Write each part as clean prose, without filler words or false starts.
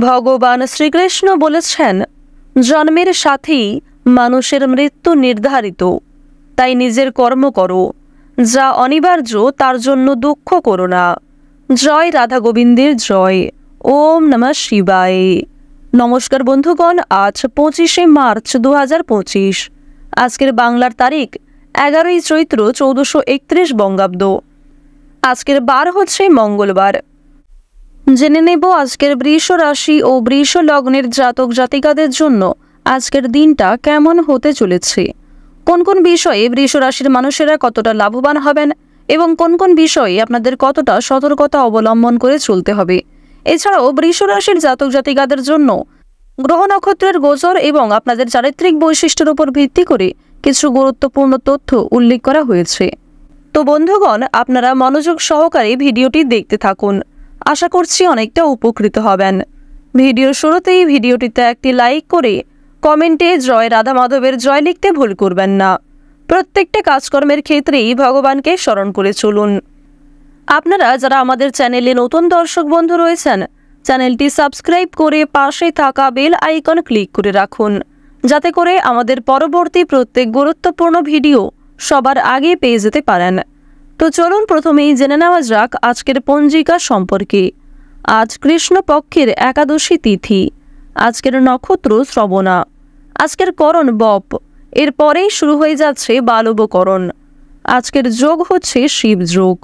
ভগবান শ্রীকৃষ্ণ বলেছেন, জন্মের সাথেই মানুষের মৃত্যু নির্ধারিত, তাই নিজের কর্ম করো, যা অনিবার্য তার জন্য দুঃখ করো না। জয় রাধা গোবিন্দের জয়। ওম নমঃ শিবায়। নমস্কার বন্ধুগণ, আজ 25শে মার্চ 2025। আজকের বাংলার তারিখ 11ই চৈত্র 1431 বঙ্গাব্দ। আজকের বার হচ্ছে মঙ্গলবার। জেনে নেব আজকের বৃষ রাশি ও বৃষ লগ্নের জাতক জাতিকাদের জন্য আজকের দিনটা কেমন হতে চলেছে, কোন কোন বিষয়ে বৃষ রাশির মানুষেরা কতটা লাভবান হবেন এবং কোন কোন বিষয়ে আপনাদের কতটা সতর্কতা অবলম্বন করে চলতে হবে। এছাড়াও বৃষ রাশির জাতক জাতিকাদের জন্য গ্রহ নক্ষত্রের গোচর এবং আপনাদের চারিত্রিক বৈশিষ্ট্যের উপর ভিত্তি করে কিছু গুরুত্বপূর্ণ তথ্য উল্লেখ করা হয়েছে। তো বন্ধুগণ, আপনারা মনোযোগ সহকারে ভিডিওটি দেখতে থাকুন। আশা করছি অনেকটা উপকৃত হবেন। ভিডিওর শুরুতেই ভিডিওটিতে একটি লাইক করে কমেন্টে জয় রাধা মাধবের জয় লিখতে ভুল করবেন না। প্রত্যেকটা কাজকর্মের ক্ষেত্রেই ভগবানকে স্মরণ করে চলুন। আপনারা যারা আমাদের চ্যানেলে নতুন দর্শক বন্ধু রয়েছেন, চ্যানেলটি সাবস্ক্রাইব করে পাশে থাকা বেল আইকন ক্লিক করে রাখুন, যাতে করে আমাদের পরবর্তী প্রত্যেক গুরুত্বপূর্ণ ভিডিও সবার আগে পেয়ে যেতে পারেন। তো চলুন প্রথমেই জেনে নেওয়া যাক আজকের পঞ্জিকা সম্পর্কে। আজ কৃষ্ণপক্ষের একাদশী তিথি। আজকের নক্ষত্র শ্রবণা। আজকের করণ বপ। এরপরেই শুরু হয়ে যাচ্ছে বালবকরণ। আজকের যোগ হচ্ছে শিব যোগ।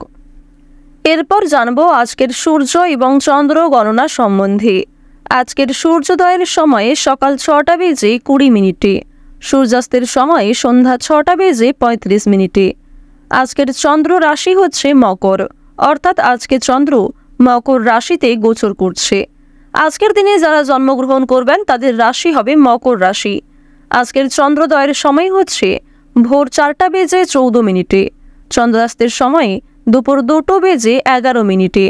এরপর জানবো আজকের সূর্য এবং চন্দ্র গণনা সম্বন্ধে। আজকের সূর্যোদয়ের সময়ে সকাল 6টা বেজে 20 মিনিটে, সূর্যাস্তের সময়ে সন্ধ্যা 6টা বেজে 35 মিনিটে। আজকের চন্দ্র রাশি হচ্ছে মকর, অর্থাৎ আজকে চন্দ্র মকর রাশিতে গোচর করছে। আজকের দিনে যারা জন্মগ্রহণ করবেন তাদের রাশি হবে মকর রাশি। আজকের চন্দ্রোদয়ের সময় হচ্ছে ভোর 4টা বেজে 14 মিনিটে, চন্দ্রাস্তের সময়ে দুপুর 2টো বেজে 11 মিনিটে।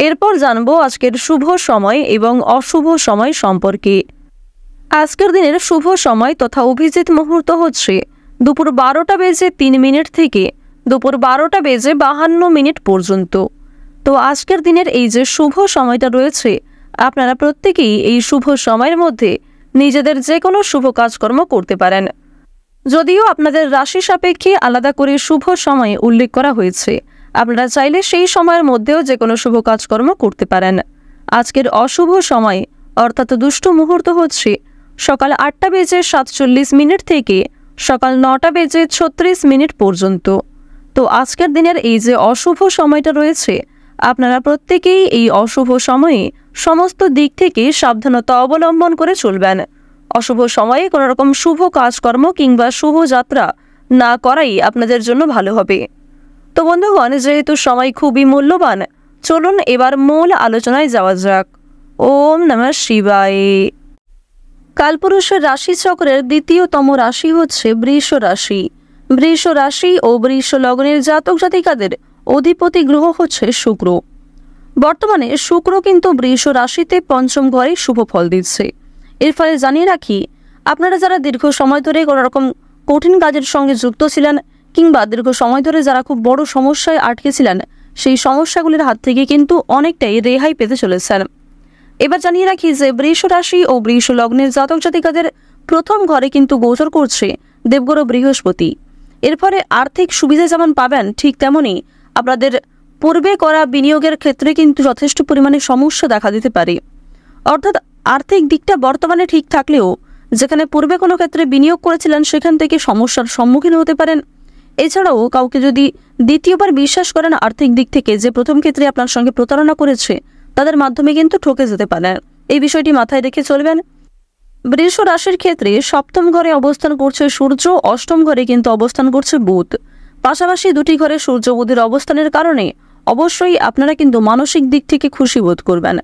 এরপর জানবো আজকের শুভ সময় এবং অশুভ সময় সম্পর্কে। আজকের দিনের শুভ সময় তথা অভিজিৎ মুহূর্ত হচ্ছে দুপুর 12টা বেজে 3 মিনিট থেকে দুপুর 12টা বেজে 52 মিনিট পর্যন্ত। তো আজকের দিনের এই যে শুভ সময়টা রয়েছে, আপনারা প্রত্যেকেই এই শুভ সময়ের মধ্যে নিজেদের যে কোনো শুভ কাজকর্ম করতে পারেন। যদিও আপনাদের রাশি সাপেক্ষে আলাদা করে শুভ সময় উল্লেখ করা হয়েছে, আপনারা চাইলে সেই সময়ের মধ্যেও যে কোনো শুভ কাজকর্ম করতে পারেন। আজকের অশুভ সময় অর্থাৎ দুষ্ট মুহূর্ত হচ্ছে সকাল 8টা বেজে 47 মিনিট থেকে সকাল 9টা বেজে 36 মিনিট পর্যন্ত। তো আজকের দিনের এই যে অশুভ সময়টা রয়েছে, আপনারা প্রত্যেকেই এই অশুভ সময়ে সমস্ত দিক থেকে সাবধানতা অবলম্বন করে চলবেন। অশুভ সময়ে কোনো রকম শুভ কাজকর্ম কিংবা শুভ যাত্রা না করাই আপনাদের জন্য ভালো হবে। তো বন্ধুগণ, যেহেতু সময় খুবই মূল্যবান, চলুন এবার মূল আলোচনায় যাওয়া যাক। ওম নমঃ শিবায়। কালপুরুষের রাশিচক্রের দ্বিতীয়তম রাশি হচ্ছে বৃষ রাশি। বৃষ রাশি ও বৃষ লগ্নের জাতক জাতিকাদের অধিপতি গ্রহ হচ্ছে শুক্র। বর্তমানে শুক্র কিন্তু বৃষ রাশিতে পঞ্চম ঘরে শুভ ফল দিচ্ছে। এর ফলে জানিয়ে রাখি, আপনারা যারা দীর্ঘ সময় ধরে কোনো রকম কঠিন কাজের সঙ্গে যুক্ত ছিলেন কিংবা দীর্ঘ সময় ধরে যারা খুব বড় সমস্যায় আটকে ছিলেন, সেই সমস্যাগুলির হাত থেকে কিন্তু অনেকটাই রেহাই পেতে চলেছেন। এবার জানিয়ে রাখি যে বৃষ রাশি ও বৃষ লগ্নের জাতক জাতিকাদের প্রথম ঘরে কিন্তু গোচর করছে দেবগুরু বৃহস্পতি। এর ফলে আর্থিক সুবিধা যেমন পাবেন, ঠিক তেমনই আপনাদের পূর্বে করা বিনিয়োগের ক্ষেত্রে কিন্তু যথেষ্ট পরিমাণে সমস্যা দেখা দিতে পারে। অর্থাৎ আর্থিক দিকটা বর্তমানে ঠিক থাকলেও যেখানে পূর্বে কোনো ক্ষেত্রে বিনিয়োগ করেছিলেন সেখান থেকে সমস্যার সম্মুখীন হতে পারেন। এছাড়াও কাউকে যদি দ্বিতীয়বার বিশ্বাস করেন আর্থিক দিক থেকে, যে প্রথম ক্ষেত্রে আপনার সঙ্গে প্রতারণা করেছে, তাদের মাধ্যমে কিন্তু ঠকে যেতে পারেন। এই বিষয়টি মাথায় রেখে চলবেন। বৃষ রাশির ক্ষেত্রে সপ্তম ঘরে অবস্থান করছে সূর্য, অষ্টম ঘরে কিন্তু অবস্থান করছে বুধ। পাশাপাশি দুটি ঘরে সূর্য বুধের অবস্থানের কারণে অবশ্যই আপনারা কিন্তু মানসিক দিক থেকে খুশি বোধ করবেন।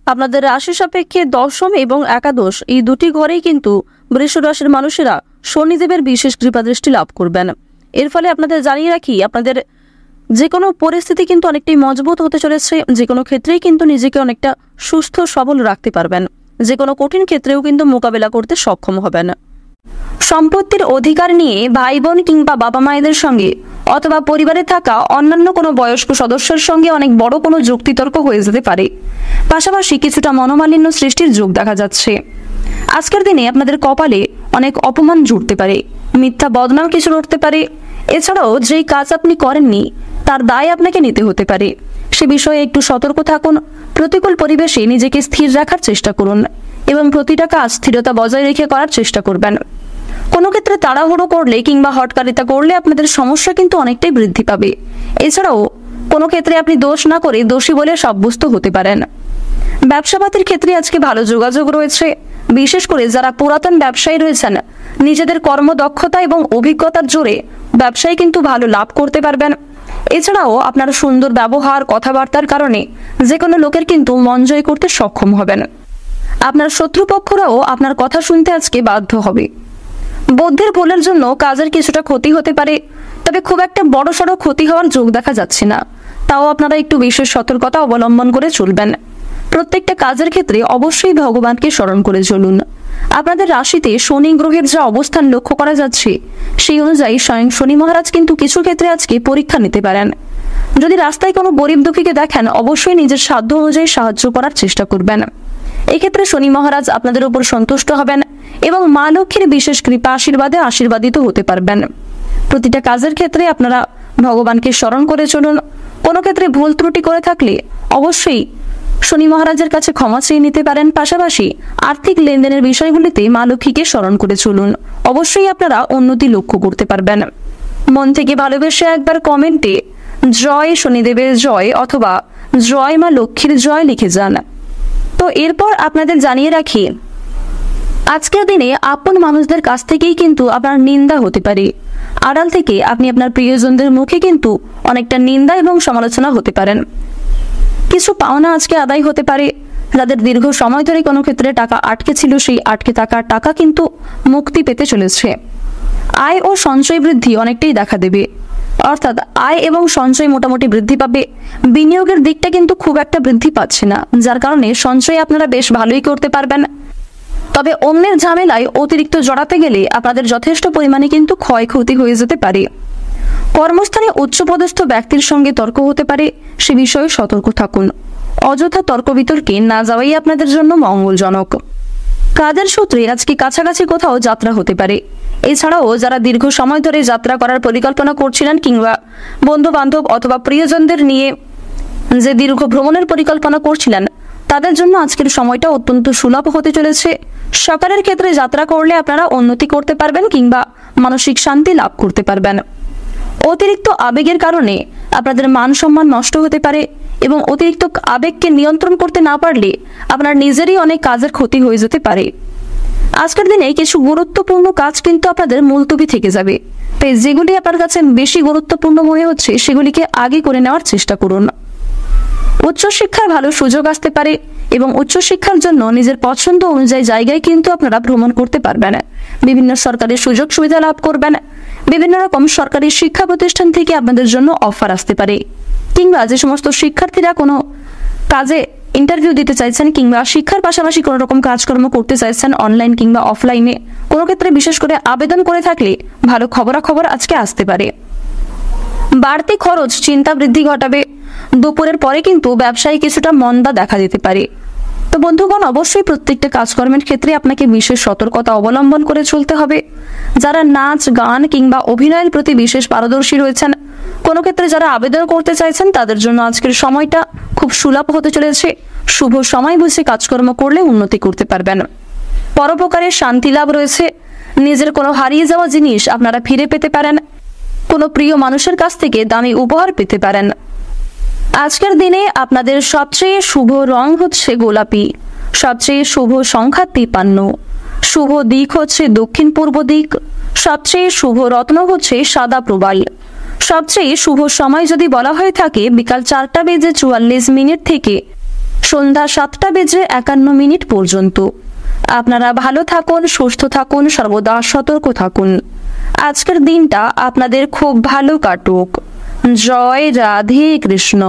আপনাদের রাশি সাপেক্ষে দশম এবং একাদশ এই দুটি ঘরেই কিন্তু বৃষ রাশির মানুষেরা শনিদেবের বিশেষ কৃপাদৃষ্টি লাভ করবেন। এর ফলে আপনাদের জানিয়ে রাখি, আপনাদের যে কোনো পরিস্থিতি কিন্তু অনেকটাই মজবুত হতে চলেছে। যে কোনো ক্ষেত্রেই কিন্তু নিজেকে অনেকটা সুস্থ সবল রাখতে পারবেন। যে কোনো কঠিন ক্ষেত্রেও কিন্তু মোকাবেলা করতে সক্ষম হবেন। সম্পত্তির অধিকার নিয়ে ভাই বোন কিংবা বাবা মায়েদের সঙ্গে অথবা পরিবারে থাকা অন্যান্য কোনো বয়স্ক সদস্যের সঙ্গে অনেক বড় কোনো যুক্তিতর্ক হয়ে যেতে পারে। পাশাপাশি কিছুটা মনোমালিন্য সৃষ্টির যোগ দেখা যাচ্ছে। আজকের দিনে আপনাদের কপালে অনেক অপমান জুড়তে পারে, মিথ্যা বদনাম কিছু উঠতে পারে। এছাড়াও যেই কাজ আপনি করেননি তার দায় আপনাকে নিতে হতে পারে, সে বিষয়ে একটু সতর্ক থাকুন। প্রতিকূল পরিবেশে নিজেকে স্থির রাখার চেষ্টা করুন এবং প্রতিটা কাজ স্থিরতা বজায় রেখে করার চেষ্টা করবেন। কোনো ক্ষেত্রে তাড়াহুড়ো করলে কিংবা হটকারিতা করলে আপনাদের সমস্যা কিন্তু অনেকটাই বৃদ্ধি পাবে। এছাড়াও কোনো ক্ষেত্রে আপনি দোষ না করে দোষী বলে সাব্যস্ত হতে পারেন। ব্যবসাপাতির ক্ষেত্রে আজকে ভালো যোগাযোগ রয়েছে। বিশেষ করে যারা পুরাতন ব্যবসায়ী রয়েছেন, নিজেদের কর্মদক্ষতা এবং অভিজ্ঞতার জোরে ব্যবসায় কিন্তু ভালো লাভ করতে পারবেন। এছাড়াও আপনার সুন্দর ব্যবহার, কথাবার্তার কারণে যে কোনো লোকের কিন্তু মন জয় করতে সক্ষম হবেন। আপনার শত্রুপক্ষরাও আপনার কথা শুনতে আজকে বাধ্য হবে। বুদ্ধির ভুলের জন্য কাজের কিছুটা ক্ষতি হতে পারে, তবে খুব একটা বড়সড় ক্ষতি হওয়ার যোগ দেখা যাচ্ছে না। তাও আপনারা একটু বিশেষ সতর্কতা অবলম্বন করে চলবেন। প্রত্যেকটা কাজের ক্ষেত্রে অবশ্যই ভগবানকে স্মরণ করে চলুন। আপনাদের রাশিতে শনি গ্রহের যা অবস্থান লক্ষ্য করা যাচ্ছে, সেই অনুযায়ী স্বয়ং শনি মহারাজ কিন্তু কিছু ক্ষেত্রে আজকে পরীক্ষা নিতে পারেন। যদি রাস্তায় কোনো গরিব দুঃখীকে দেখেন, অবশ্যই নিজের সাধ্য অনুযায়ী সাহায্য করার চেষ্টা করবেন। এক্ষেত্রে শনি মহারাজ আপনাদের উপর সন্তুষ্ট হবেন এবং মা লক্ষ্মীর বিশেষ কৃপা আশীর্বাদে আশীর্বাদিত হতে পারবেন। প্রতিটা কাজের ক্ষেত্রে আপনারা ভগবানকে স্মরণ করে চলুন। কোনো ক্ষেত্রে ভুল ত্রুটি করে থাকলে অবশ্যই শনি মহারাজের কাছে ক্ষমা চেয়ে নিতে পারেন। পাশাপাশি আর্থিক লেনদেনের বিষয়গুলিতে মা লক্ষ্মীকে স্মরণ করে চলুন। অবশ্যই আপনারা উন্নতি লক্ষ্য করতে পারবেন। মন থেকে ভালোবেসে একবার কমেন্টে জয় শনিদেবের জয় অথবা জয় মা লক্ষ্মীর জয় লিখে যান। তো এরপর আপনাদের জানিয়ে রাখি, আজকের দিনে আপন মানুষদের কাছ থেকেই কিন্তু আপনার নিন্দা হতে পারে। আড়াল থেকে আপনি আপনার প্রিয়জনদের মুখে কিন্তু অনেকটা নিন্দা এবং সমালোচনা হতে পারেন। কিছু পাওনা আজকে আদায় হতে পারে। যাদের দীর্ঘ সময় ধরে কোনো ক্ষেত্রে টাকা আটকে ছিল, সেই আটকে থাকা টাকা কিন্তু মুক্তি পেতে চলেছে। আয় ও সঞ্চয় বৃদ্ধি অনেকটাই দেখা দেবে, অর্থাৎ আয় এবং সঞ্চয় মোটামুটি বৃদ্ধি পাবে। বিনিয়োগের দিকটা কিন্তু খুব একটা বৃদ্ধি পাচ্ছে না, যার কারণে সঞ্চয় আপনারা বেশ ভালোই করতে পারবেন। তবে অন্যের ঝামেলায় অতিরিক্ত জড়াতে গেলে আপনাদের যথেষ্ট পরিমাণে কিন্তু ক্ষয়ক্ষতি হয়ে যেতে পারে। কর্মস্থানে উচ্চপদস্থ ব্যক্তির সঙ্গে তর্ক হতে পারে, সে বিষয়ে সতর্ক থাকুন। অযথা তর্ক বিতর্কে না যাওয়াই আপনাদের জন্য মঙ্গলজনক। কাজের সূত্রে আজকে কাছাকাছি কোথাও যাত্রা হতে পারে। এছাড়াও যারা দীর্ঘ সময় ধরে যাত্রা করার পরিকল্পনা করছিলেন কিংবা বন্ধু বান্ধব অথবা প্রিয়জনদের নিয়ে যে দীর্ঘ ভ্রমণের পরিকল্পনা করছিলেন, তাদের জন্য আজকের সময়টা অত্যন্ত সুলভ হতে চলেছে। সকালের ক্ষেত্রে যাত্রা করলে আপনারা উন্নতি করতে পারবেন কিংবা মানসিক শান্তি লাভ করতে পারবেন। অতিরিক্ত আবেগের কারণে আপনাদের মান সম্মান নষ্ট হতে পারে এবং অতিরিক্ত আবেগকে নিয়ন্ত্রণ করতে না পারলে আপনার নিজেরই অনেক কাজের ক্ষতি হয়ে যেতে পারে। আজকের দিনে কিছু গুরুত্বপূর্ণ কাজ কিন্তু আপনাদের মুলতবি থেকে যাবে, তাই যেগুলি আপনার কাছে বেশি গুরুত্বপূর্ণ মনে হচ্ছে সেগুলিকে আগে করে নেওয়ার চেষ্টা করুন। উচ্চশিক্ষার ভালো সুযোগ আসতে পারে এবং উচ্চশিক্ষার জন্য নিজের পছন্দ অনুযায়ী জায়গায় কিন্তু আপনারা ভ্রমণ করতে পারবেন। বিভিন্ন সরকারি সুযোগ সুবিধা লাভ করবেন। বিভিন্ন রকম সরকারি শিক্ষা প্রতিষ্ঠান থেকে আপনাদের জন্য অফার আসতে পারে, কিংবা যে সমস্ত শিক্ষার্থীরা কোনো কাজে ইন্টারভিউ দিতে চাইছেন কিংবা শিক্ষার পাশাপাশি কোনো রকম কাজকর্ম করতে চাইছেন অনলাইন কিংবা অফলাইনে, কোনো ক্ষেত্রে বিশেষ করে আবেদন করে থাকলে ভালো খবরাখবর আজকে আসতে পারে। বাড়তি খরচ চিন্তা বৃদ্ধি ঘটাবে। দুপুরের পরে কিন্তু ব্যবসায় কিছুটা মন্দা দেখা যেতে পারে। তো বন্ধুগণ, অবশ্যই প্রত্যেকটা কাজকর্মের ক্ষেত্রে আপনাকে বিশেষ সতর্কতা অবলম্বন করে চলতে হবে। যারা নাচ, গান কিংবা অভিনয়ের প্রতি বিশেষ পারদর্শী রয়েছেন, কোনো ক্ষেত্রে যারা আবেদন করতে চাইছেন, তাদের জন্য আজকের সময়টা খুব সুলভ হতে চলেছে। শুভ সময় বুঝে কাজকর্ম করলে উন্নতি করতে পারবেন। পরোপকারের শান্তি লাভ রয়েছে। নিজের কোনো হারিয়ে যাওয়া জিনিস আপনারা ফিরে পেতে পারেন। কোনো প্রিয় মানুষের কাছ থেকে দামি উপহার পেতে পারেন। আজকের দিনে আপনাদের সবচেয়ে শুভ রং হচ্ছে গোলাপি, সবচেয়ে শুভ সংখ্যা 53, শুভ দিক হচ্ছে দক্ষিণ পূর্ব দিক, সবচেয়ে শুভ রত্ন হচ্ছে সাদা প্রবাল। সবচেয়ে শুভ সময় যদি বলা হয়ে থাকে বিকাল 4:44 থেকে সন্ধ্যা 7:51 পর্যন্ত। আপনারা ভালো থাকুন, সুস্থ থাকুন, সর্বদা সতর্ক থাকুন। আজকের দিনটা আপনাদের খুব ভালো কাটুক। জয় রাধে কৃষ্ণ।